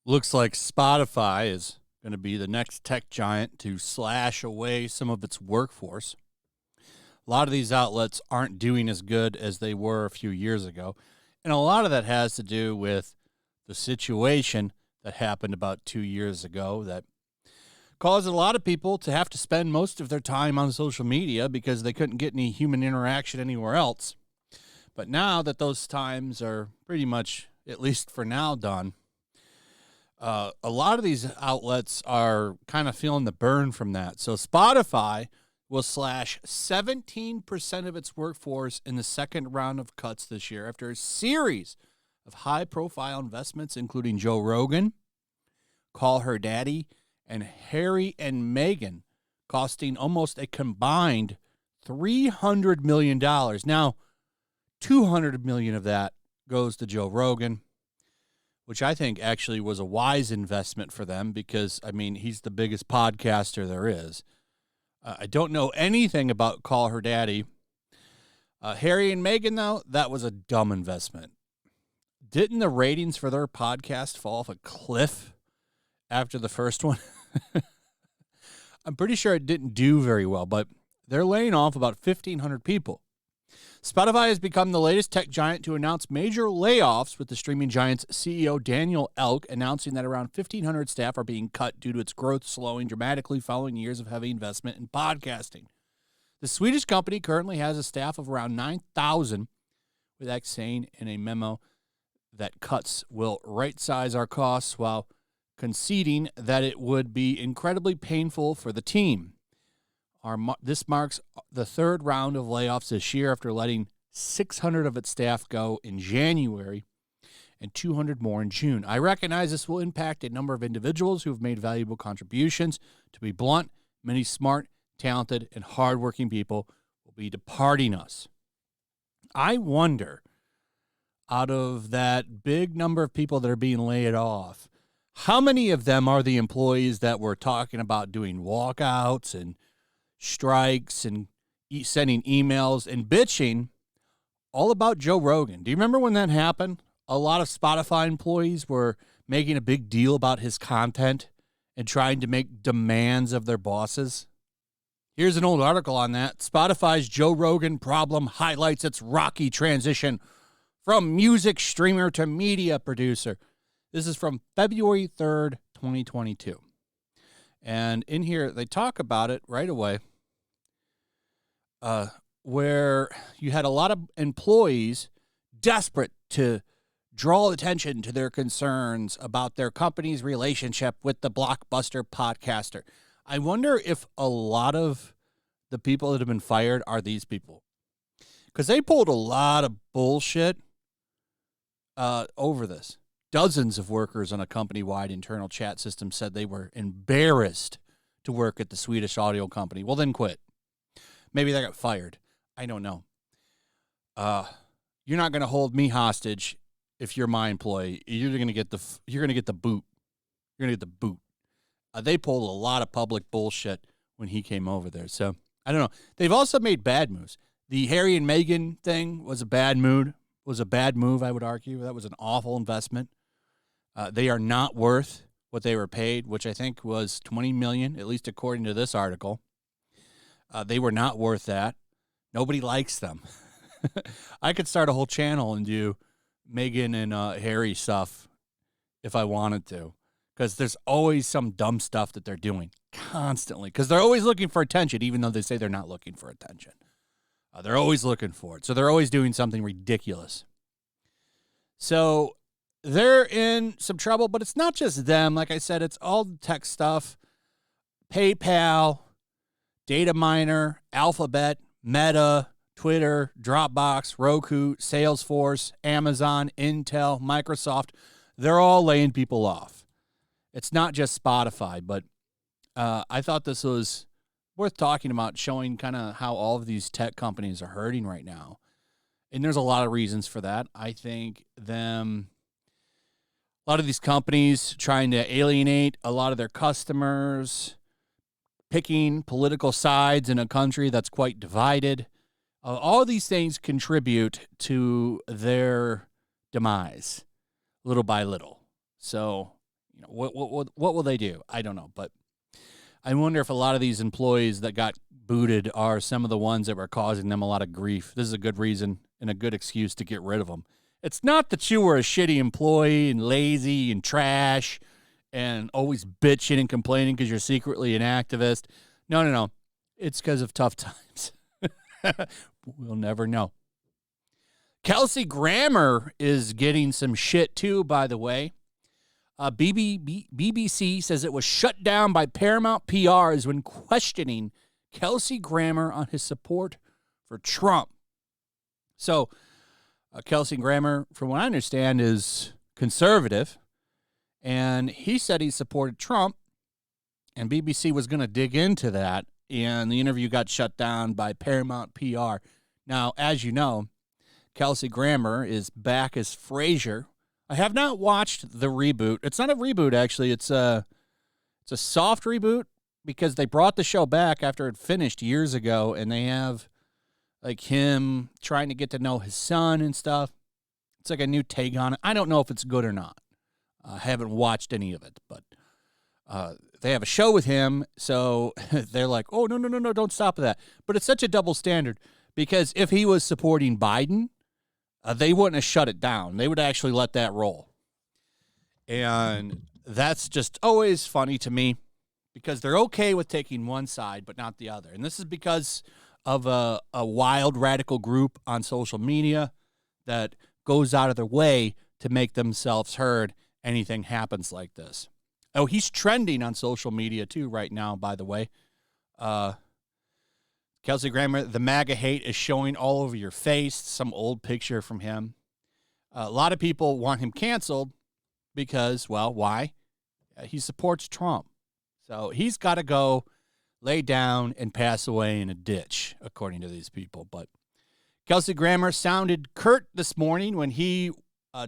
Looks like Spotify is going to be the next tech giant to slash away some of its workforce. A lot of these outlets aren't doing as good as they were a few years ago. And a lot of that has to do with the situation that happened about 2 years ago that caused a lot of people to have to spend most of their time on social media because they couldn't get any human interaction anywhere else. But now that those times are pretty much, at least for now, done, a lot of these outlets are kind of feeling the burn from that. So Spotify will slash 17% of its workforce in the second round of cuts this year after a series of high-profile investments, including Joe Rogan, Call Her Daddy, and Harry and Meghan, costing almost a combined $300 million. Now, $200 million of that goes to Joe Rogan, which I think actually was a wise investment for them because, I mean, he's the biggest podcaster there is. I don't know anything about Call Her Daddy. Harry and Meghan, though, that was a dumb investment. Didn't the ratings for their podcast fall off a cliff after the first one? I'm pretty sure it didn't do very well, but they're laying off about 1,500 people. Spotify has become the latest tech giant to announce major layoffs, with the streaming giant's CEO Daniel Elk announcing that around 1,500 staff are being cut due to its growth slowing dramatically following years of heavy investment in podcasting. The Swedish company currently has a staff of around 9,000, with X saying in a memo that cuts will right-size our costs while conceding that it would be incredibly painful for the team. This marks the third round of layoffs this year after letting 600 of its staff go in January and 200 more in June. I recognize this will impact a number of individuals who have made valuable contributions. To be blunt, many smart, talented, and hardworking people will be departing us. I wonder, out of that big number of people that are being laid off, how many of them are the employees that were talking about doing walkouts and strikes and sending emails and bitching all about Joe Rogan? Do you remember when that happened? A lot of Spotify employees were making a big deal about his content and trying to make demands of their bosses. Here's an old article on that. Spotify's Joe Rogan problem highlights its rocky transition from music streamer to media producer. This is from February 3rd, 2022. And in here, they talk about it right away. Where you had a lot of employees desperate to draw attention to their concerns about their company's relationship with the blockbuster podcaster. I wonder if a lot of the people that have been fired are these people. Because they pulled a lot of bullshit over this. Dozens of workers on a company-wide internal chat system said they were embarrassed to work at the Swedish audio company. Well, then quit. Maybe they got fired. I don't know. You're not going to hold me hostage if you're my employee. You're going to get the boot. You're going to get the boot. They pulled a lot of public bullshit when he came over there. So I don't know. They've also made bad moves. The Harry and Meghan thing was a bad move. I would argue. That was an awful investment. They are not worth what they were paid, which I think was $20 million, at least according to this article. They were not worth that. Nobody likes them. I could start a whole channel and do Meghan and Harry stuff if I wanted to, because there's always some dumb stuff that they're doing constantly, because they're always looking for attention, even though they say they're not looking for attention. They're always looking for it. So they're always doing something ridiculous. So they're in some trouble, but it's not just them. Like I said, it's all the tech stuff. PayPal, Data Miner, Alphabet, Meta, Twitter, Dropbox, Roku, Salesforce, Amazon, Intel, Microsoft. They're all laying people off. It's not just Spotify, but I thought this was worth talking about, showing kind of how all of these tech companies are hurting right now. And there's a lot of reasons for that. I think a lot of these companies trying to alienate a lot of their customers, picking political sides in a country that's quite divided. All these things contribute to their demise, little by little. So, what will they do? I don't know, but I wonder if a lot of these employees that got booted are some of the ones that were causing them a lot of grief. This is a good reason and a good excuse to get rid of them. It's not that you were a shitty employee and lazy and trash and always bitching and complaining because you're secretly an activist. No. It's because of tough times. We'll never know. Kelsey Grammer is getting some shit too, by the way. BBC says it was shut down by Paramount PRs when questioning Kelsey Grammer on his support for Trump. So, Kelsey Grammer, from what I understand, is conservative, and he said he supported Trump, and BBC was going to dig into that, and the interview got shut down by Paramount PR. Now, as you know, Kelsey Grammer is back as Frasier. I have not watched the reboot. It's not a reboot, actually. It's a soft reboot because they brought the show back after it finished years ago, and they have like him trying to get to know his son and stuff. It's like a new take on it. I don't know if it's good or not. I haven't watched any of it, but they have a show with him, so they're like, oh, no, don't stop at that. But it's such a double standard because if he was supporting Biden, they wouldn't have shut it down. They would actually let that roll. And that's just always funny to me because they're okay with taking one side but not the other. And this is because of a wild radical group on social media that goes out of their way to make themselves heard. Anything happens like this. Oh, he's trending on social media too right now, by the way. Kelsey Grammer, the MAGA hate is showing all over your face. Some old picture from him. A lot of people want him canceled because, well, why? He supports Trump. So he's got to go lay down and pass away in a ditch, according to these people. But Kelsey Grammer sounded curt this morning when he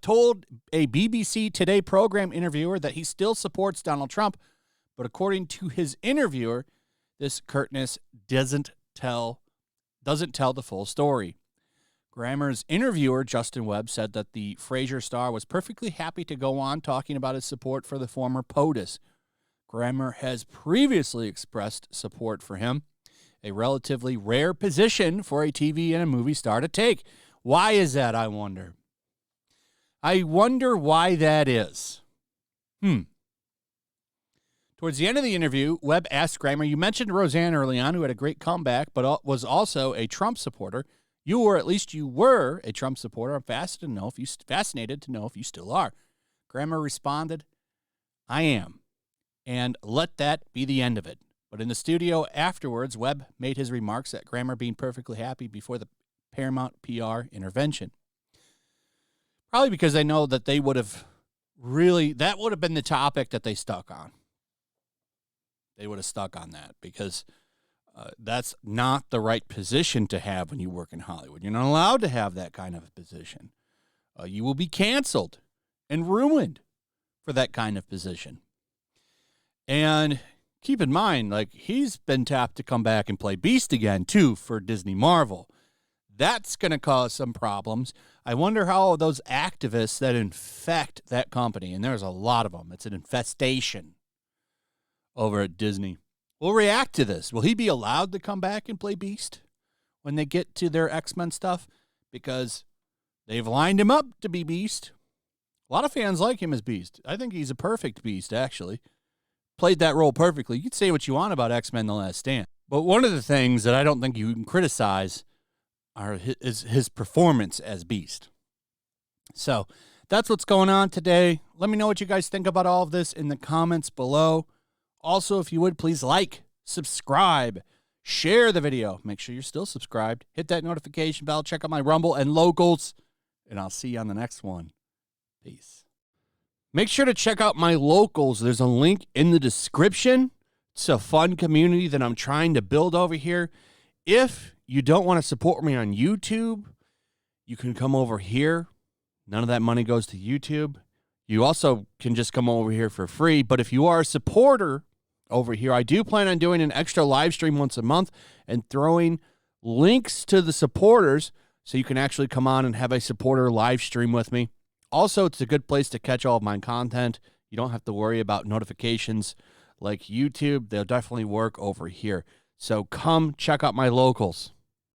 told a BBC Today program interviewer that he still supports Donald Trump. But according to his interviewer, this curtness doesn't tell the full story. Grammer's interviewer, Justin Webb, said that the Frasier star was perfectly happy to go on talking about his support for the former POTUS. Grammer has previously expressed support for him, a relatively rare position for a TV and a movie star to take. Why is that, I wonder? I wonder why that is. Towards the end of the interview, Webb asked Grammer, you mentioned Roseanne early on, who had a great comeback, but was also a Trump supporter. You were a Trump supporter. I'm fascinated to know if you still are. Grammer responded, I am. And let that be the end of it. But in the studio afterwards, Webb made his remarks at Grammer being perfectly happy before the Paramount PR intervention. Probably because they know that that would have been the topic that they stuck on. They would have stuck on that because that's not the right position to have when you work in Hollywood. You're not allowed to have that kind of position. You will be canceled and ruined for that kind of position. And keep in mind, like, he's been tapped to come back and play Beast again, too, for Disney Marvel. That's going to cause some problems. I wonder how those activists that infect that company, and there's a lot of them, it's an infestation over at Disney, will react to this. Will he be allowed to come back and play Beast when they get to their X-Men stuff? Because they've lined him up to be Beast. A lot of fans like him as Beast. I think he's a perfect Beast, actually. Played that role perfectly. You can say what you want about X-Men The Last Stand. But one of the things that I don't think you can criticize is his performance as Beast. So that's what's going on today. Let me know what you guys think about all of this in the comments below. Also, if you would, please like, subscribe, share the video. Make sure you're still subscribed. Hit that notification bell. Check out my Rumble and locals. And I'll see you on the next one. Peace. Make sure to check out my locals. There's a link in the description. It's a fun community that I'm trying to build over here. If you don't want to support me on YouTube, you can come over here. None of that money goes to YouTube. You also can just come over here for free. But if you are a supporter over here. I do plan on doing an extra live stream once a month and throwing links to the supporters so you can actually come on and have a supporter live stream with me. Also, it's a good place to catch all of my content. You don't have to worry about notifications like YouTube. They'll definitely work over here. So come check out my locals.